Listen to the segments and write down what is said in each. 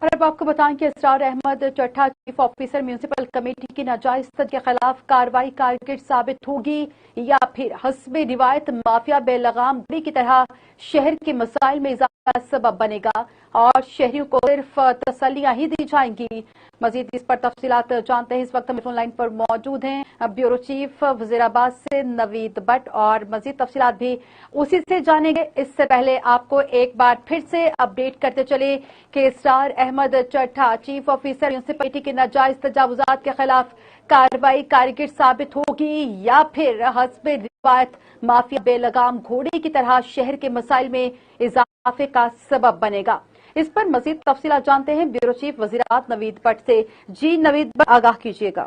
اور اب آپ کو بتائیں کہ Israr Ahmed Chattha chief officer municipal committee کی ناجائز کے خلاف کارروائی کارگر ثابت ہوگی یا پھر حسب روایت مافیا بے لگام گھوڑی کی طرح شہر کے مسائل میں اضافہ سبب بنے گا اور شہریوں کو صرف تسلیاں ہی دی جائیں گی؟ مزید اس پر تفصیلات جانتے ہیں۔ اس وقت ہم فون لائن پر موجود ہیں بیورو چیف وزیر آباد سے نوید بٹ، اور مزید تفصیلات بھی اسی سے جانیں گے۔ اس سے پہلے آپ کو ایک بار پھر سے اپڈیٹ کرتے چلے کہ Israr Ahmed Chattha chief officer municipality کے ناجائز تجاوزات کے خلاف کارروائی کارگر ثابت ہوگی یا پھر حسب روایت مافیا بے لگام گھوڑے کی طرح شہر کے مسائل میں اضافے کا سبب بنے گا؟ اس پر مزید تفصیلات جانتے ہیں بیورو چیف وزیرات نوید بٹ سے۔ جی نوید بٹ، آگاہ کیجیے گا۔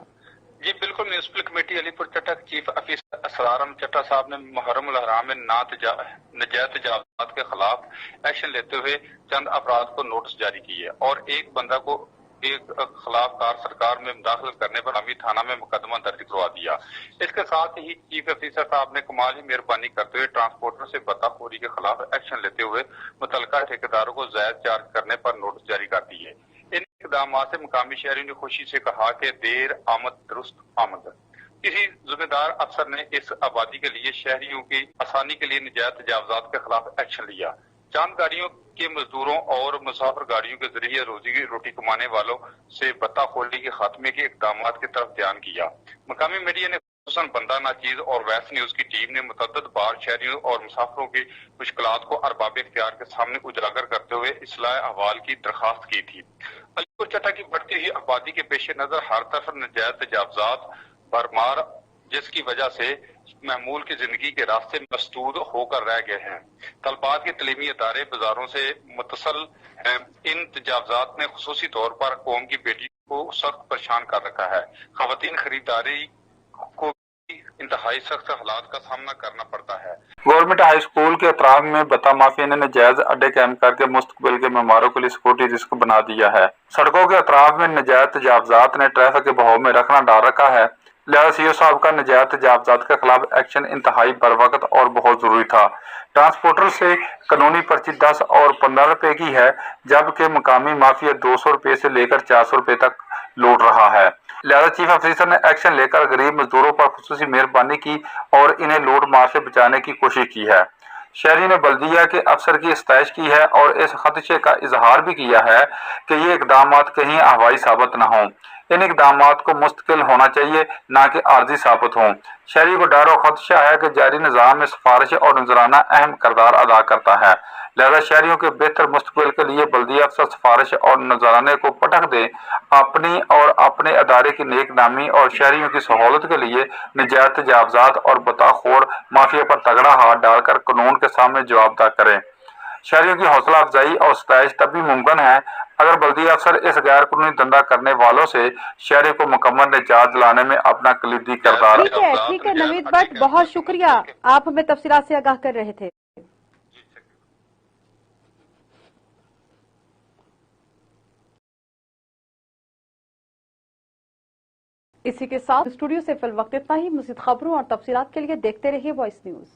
جی بالکل، میونسپل کمیٹی علی پور چٹھا کے چیف آفیسر اسرار احمد چٹھا صاحب نے محرم الحرام میں ناجائز تجاوزات کے خلاف ایکشن لیتے ہوئے چند افراد کو نوٹس جاری کی ہے اور ایک بندہ کو ایک خلاف کار سرکار میں مداخلت کرنے پر مقامی تھانہ میں مقدمہ درج کروا دیا۔ اس کے ساتھ ہی چیف آفیسر صاحب نے کمال ہی مہربانی کرتے ہوئے ٹرانسپورٹر سے بطاخوری کے خلاف ایکشن لیتے ہوئے متعلقہ ٹھیکیداروں کو زائد چارج کرنے پر نوٹس جاری کر دی ہے۔ ان اقدامات سے مقامی شہریوں نے خوشی سے کہا کہ دیر آمد درست آمد۔ کسی ذمہ دار افسر نے اس آبادی کے لیے شہریوں کی آسانی کے لیے ناجائز تجاوزات کے خلاف ایکشن لیا۔ چاند گاڑیوں کے مزدوروں اور مسافر گاڑیوں کے ذریعے روٹی کمانے والوں سے بطاخوری کے خاتمے کے اقدامات کی طرف دھیان کیا۔ مقامی میڈیا نے خصوصاً بندہ ناچیز اور ویس نیوز کی ٹیم نے متعدد بار شہریوں اور مسافروں کی مشکلات کو ارباب اختیار کے سامنے اجاگر کرتے ہوئے اصلاح احوال کی درخواست کی تھی۔ علی پور چٹھا کی بڑھتی ہوئی آبادی کے پیش نظر ہر طرف ناجائز تجاوزات بھرمار، جس کی وجہ سے معمول کی زندگی کے راستے مسدود ہو کر رہ گئے ہیں۔ طلبات کے تعلیمی ادارے بازاروں سے متصل ہیں۔ ان تجاوزات نے خصوصی طور پر قوم کی بیٹی کو سخت پریشان کر رکھا ہے۔ خواتین خریداری کو بھی انتہائی سخت حالات کا سامنا کرنا پڑتا ہے۔ گورنمنٹ ہائی اسکول کے اطراف میں بتا مافیا نے ناجائز اڈے قائم کر کے مستقبل کے معماروں کے لیے سیکورٹی رسک بنا دیا ہے۔ سڑکوں کے اطراف میں ناجائز تجاوزات نے ٹریفک کے بہاؤ میں رکھنا ڈال رکھا ہے، لہذا سی او صاحب کا ناجائز تجاوزات کے خلاف ایکشن انتہائی بروقت اور بہت ضروری تھا۔ ٹرانسپورٹر سے قانونی پرچی 10 اور 15 روپے کی ہے، جبکہ مقامی مافیا 200 روپے سے لے کر 400 روپے تک لوٹ رہا ہے، لہذا چیف آفیسر نے ایکشن لے کر غریب مزدوروں پر خصوصی مہربانی کی اور انہیں لوٹ مار سے بچانے کی کوشش کی ہے۔ شہری نے بلدیہ کے افسر کی ستائش کی ہے اور اس خدشے کا اظہار بھی کیا ہے کہ یہ اقدامات کہیں ہوائی ثابت نہ ہوں۔ ان اقدامات کو مستقل ہونا چاہیے، نہ کہ عارضی ثابت ہوں۔ شہری کو ڈر و خدشہ ہے کہ جاری نظام میں سفارش اور نذرانہ اہم کردار ادا کرتا ہے، لہذا شہریوں کے بہتر مستقبل کے لیے بلدیہ افسر سفارش اور نذرانے کو پٹخ دیں۔ اپنی اور اپنے ادارے کی نیک نامی اور شہریوں کی سہولت کے لیے ناجائز تجاوزات اور بطاخور مافیا پر تگڑا ہاتھ ڈال کر قانون کے سامنے جواب دہ کریں۔ شہریوں کی حوصلہ افزائی اور ستائش تب بھی ممکن ہے اگر بلدیہ افسر اس غیر قانونی دھندا کرنے والوں سے شہریوں کو مکمل نجات دلانے میں اپنا کلیدی کردار۔ ٹھیک ہے نوید بٹ، بہت شکریہ، آپ ہمیں تفصیلات سے آگاہ کر رہے تھے۔ اسی کے ساتھ اسٹوڈیو سے فی الوقت اتنا ہی۔ مزید خبروں اور تفصیلات کے لیے دیکھتے رہیے وائس نیوز۔